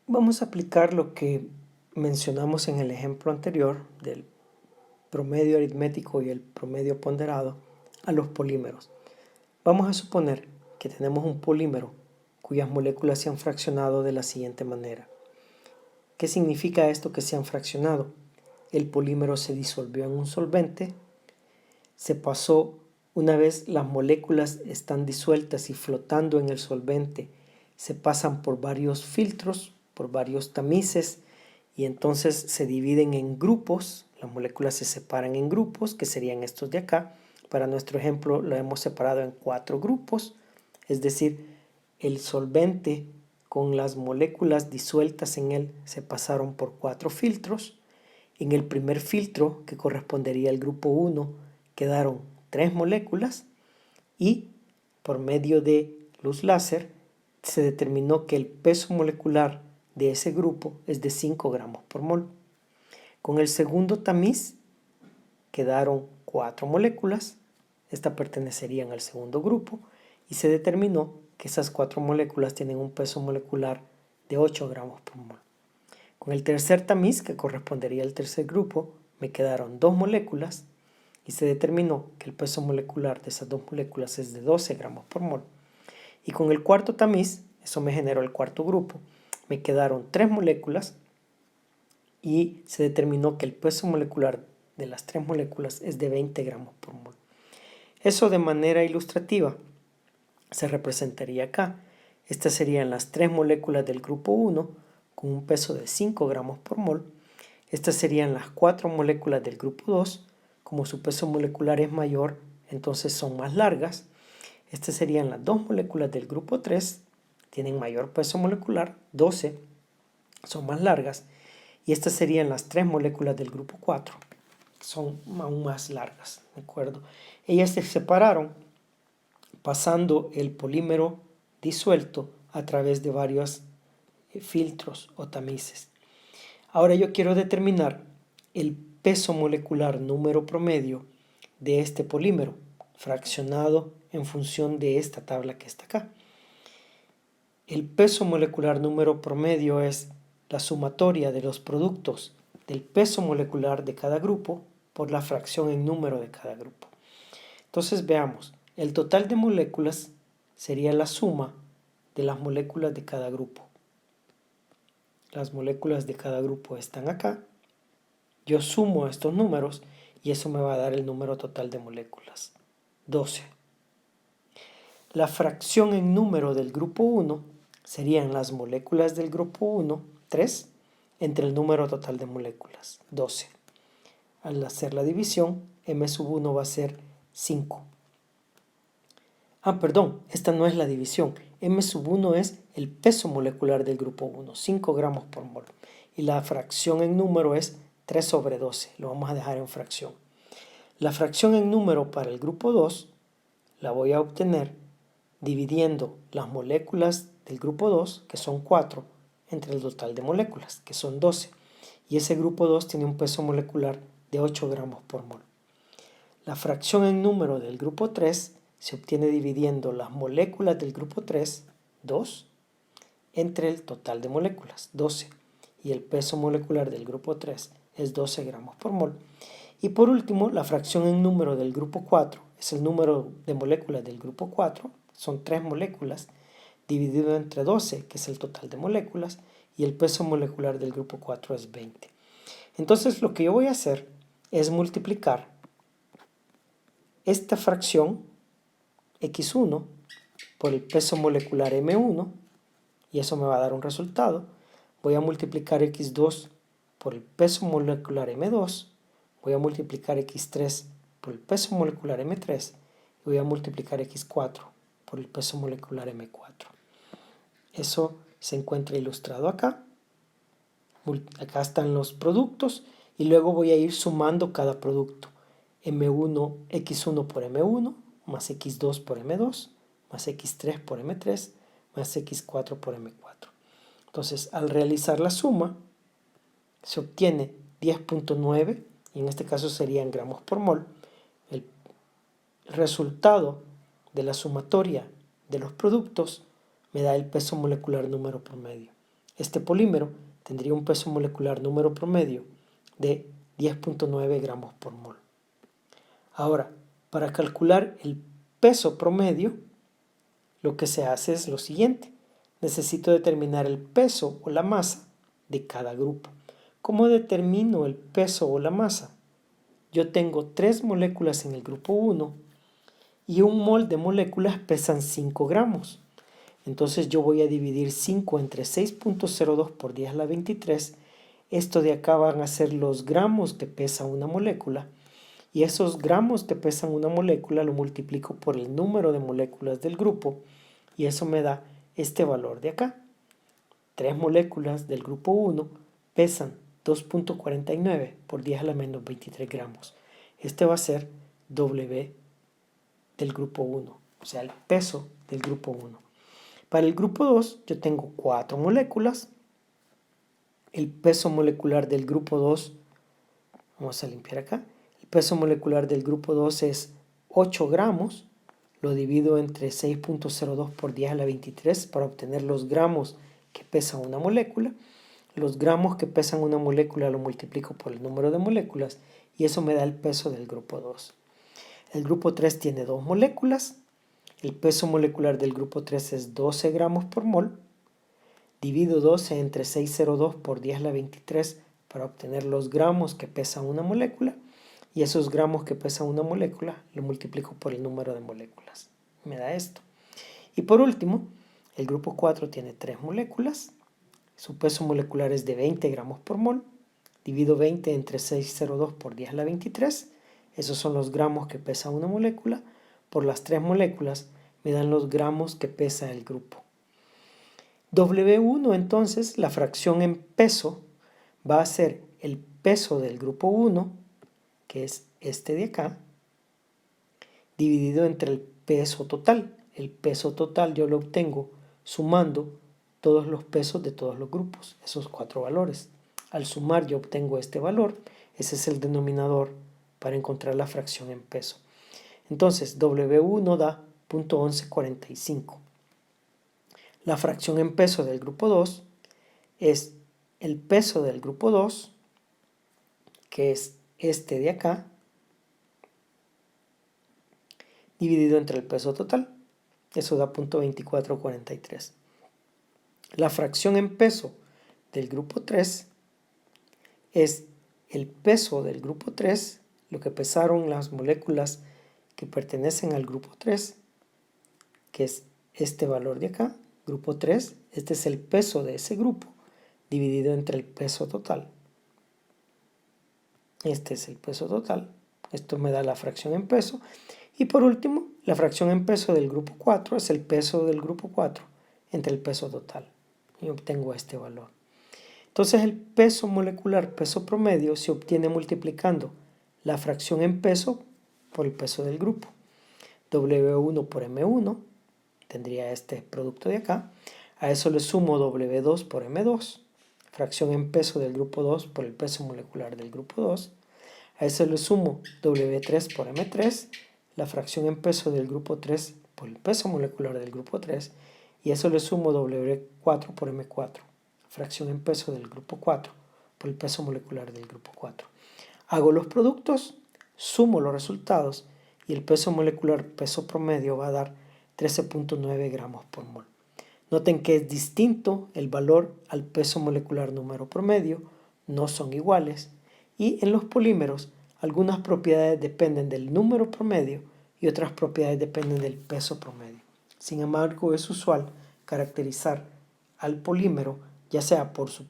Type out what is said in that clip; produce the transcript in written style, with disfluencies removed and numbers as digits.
Vamos a aplicar lo que mencionamos en el ejemplo anterior del promedio aritmético y el promedio ponderado a los polímeros. Vamos a suponer que tenemos un polímero cuyas moléculas se han fraccionado de la siguiente manera. ¿Qué significa esto que se han fraccionado? El polímero se disolvió en un solvente, se pasó, una vez las moléculas están disueltas y flotando en el solvente, se pasan por varios filtros, por varios tamices, y entonces se dividen en grupos. Las moléculas se separan en grupos, que serían estos de acá. Para nuestro ejemplo lo hemos separado en 4 grupos, es decir, el solvente con las moléculas disueltas en él se pasaron por 4 filtros. En el primer filtro, que correspondería al grupo 1, quedaron 3 moléculas y por medio de luz láser se determinó que el peso molecular de ese grupo es de 5 gramos por mol. Con el segundo tamiz quedaron 4 moléculas, estas pertenecerían al segundo grupo, y se determinó que esas 4 moléculas tienen un peso molecular de 8 gramos por mol. Con el tercer tamiz, que correspondería al tercer grupo, me quedaron 2 moléculas y se determinó que el peso molecular de esas 2 moléculas es de 12 gramos por mol. Y con el cuarto tamiz, eso me generó el cuarto grupo, me quedaron 3 moléculas y se determinó que el peso molecular de las 3 moléculas es de 20 gramos por mol. Eso de manera ilustrativa se representaría acá. Estas serían las 3 moléculas del grupo 1 con un peso de 5 gramos por mol. Estas serían las 4 moléculas del grupo 2. Como su peso molecular es mayor, entonces son más largas. Estas serían las 2 moléculas del grupo 3. Tienen mayor peso molecular, 12. Son más largas. Y estas serían las 3 moléculas del grupo 4. Son aún más largas, ¿de acuerdo? Ellas se separaron pasando el polímero disuelto a través de varios filtros o tamices. Ahora yo quiero determinar el peso molecular número promedio de este polímero, fraccionado en función de esta tabla que está acá. El peso molecular número promedio es la sumatoria de los productos del peso molecular de cada grupo por la fracción en número de cada grupo. Entonces veamos, el total de moléculas sería la suma de las moléculas de cada grupo. Las moléculas de cada grupo están acá. Yo sumo estos números y eso me va a dar el número total de moléculas, 12. La fracción en número del grupo 1 serían las moléculas del grupo 1, 3, entre el número total de moléculas, 12. Al hacer la división, m1 va a ser 5. Perdón, esta no es la división. M1 es el peso molecular del grupo 1, 5 gramos por mol. Y la fracción en número es 3 sobre 12. Lo vamos a dejar en fracción. La fracción en número para el grupo 2 la voy a obtener dividiendo las moléculas del grupo 2, que son 4, entre el total de moléculas, que son 12. Y ese grupo 2 tiene un peso molecular de 8 gramos por mol. La fracción en número del grupo 3 se obtiene dividiendo las moléculas del grupo 3, 2, entre el total de moléculas, 12. Y el peso molecular del grupo 3 es 12 gramos por mol. Y por último, la fracción en número del grupo 4 es el número de moléculas del grupo 4, son 3 moléculas, dividido entre 12, que es el total de moléculas, y el peso molecular del grupo 4 es 20. Entonces lo que yo voy a hacer es multiplicar esta fracción x1 por el peso molecular m1 y eso me va a dar un resultado. Voy a multiplicar x2 por el peso molecular m2, voy a multiplicar x3 por el peso molecular m3 y voy a multiplicar x4 por el peso molecular m4. Eso se encuentra ilustrado acá. Acá están los productos y luego voy a ir sumando cada producto. M1, x1 por m1, más x2 por m2, más x3 por m3, más x4 por m4. Entonces, al realizar la suma, se obtiene 10.9, y en este caso serían gramos por mol. El resultado de la sumatoria de los productos me da el peso molecular número promedio. Este polímero tendría un peso molecular número promedio de 10.9 gramos por mol. Ahora, para calcular el peso promedio, lo que se hace es lo siguiente. Necesito determinar el peso o la masa de cada grupo. ¿Cómo determino el peso o la masa? Yo tengo 3 moléculas en el grupo 1 y un mol de moléculas pesan 5 gramos. Entonces yo voy a dividir 5 entre 6.02 por 10 a la 23. Esto de acá van a ser los gramos que pesa una molécula. Y esos gramos que pesan una molécula lo multiplico por el número de moléculas del grupo. Y eso me da este valor de acá. 3 moléculas del grupo 1 pesan 2.49 por 10 a la menos 23 gramos. Este va a ser W del grupo 1, o sea, el peso del grupo 1. Para el grupo 2 yo tengo 4 moléculas. El peso molecular del grupo 2, vamos a limpiar acá, el peso molecular del grupo 2 es 8 gramos. Lo divido entre 6.02 por 10 a la 23 para obtener los gramos que pesa una molécula. Los gramos que pesan una molécula lo multiplico por el número de moléculas y eso me da el peso del grupo 2. El grupo 3 tiene 2 moléculas. El peso molecular del grupo 3 es 12 gramos por mol. Divido 12 entre 6.02 por 10 a la 23 para obtener los gramos que pesa una molécula. Y esos gramos que pesa una molécula lo multiplico por el número de moléculas. Me da esto. Y por último, el grupo 4 tiene 3 moléculas. Su peso molecular es de 20 gramos por mol. Divido 20 entre 6.02 por 10 a la 23. Esos son los gramos que pesa una molécula. Por las 3 moléculas me dan los gramos que pesa el grupo. W1 entonces, la fracción en peso, va a ser el peso del grupo 1, que es este de acá, dividido entre el peso total. El peso total yo lo obtengo sumando todos los pesos de todos los grupos, esos 4 valores. Al sumar yo obtengo este valor, ese es el denominador para encontrar la fracción en peso. Entonces W1 da 0.1145. La fracción en peso del grupo 2 es el peso del grupo 2, que es este de acá, dividido entre el peso total. Eso da 0.2443. La fracción en peso del grupo 3 es el peso del grupo 3, lo que pesaron las moléculas que pertenecen al grupo 3, que es este valor de acá, grupo 3. Este es el peso de ese grupo, dividido entre el peso total. Este es el peso total. Esto me da la fracción en peso. Y por último, la fracción en peso del grupo 4 es el peso del grupo 4 entre el peso total. Y obtengo este valor. Entonces el peso molecular, peso promedio, se obtiene multiplicando la fracción en peso por el peso del grupo. W1 por M1, tendría este producto de acá. A eso le sumo W2 por M2, fracción en peso del grupo 2 por el peso molecular del grupo 2. A eso le sumo W3 por M3, la fracción en peso del grupo 3 por el peso molecular del grupo 3. Y a eso le sumo W4 por M4, fracción en peso del grupo 4 por el peso molecular del grupo 4. Hago los productos, sumo los resultados y el peso molecular, peso promedio, va a dar 13.9 gramos por mol. Noten que es distinto el valor al peso molecular número promedio, no son iguales, y en los polímeros algunas propiedades dependen del número promedio y otras propiedades dependen del peso promedio. Sin embargo, es usual caracterizar al polímero ya sea por su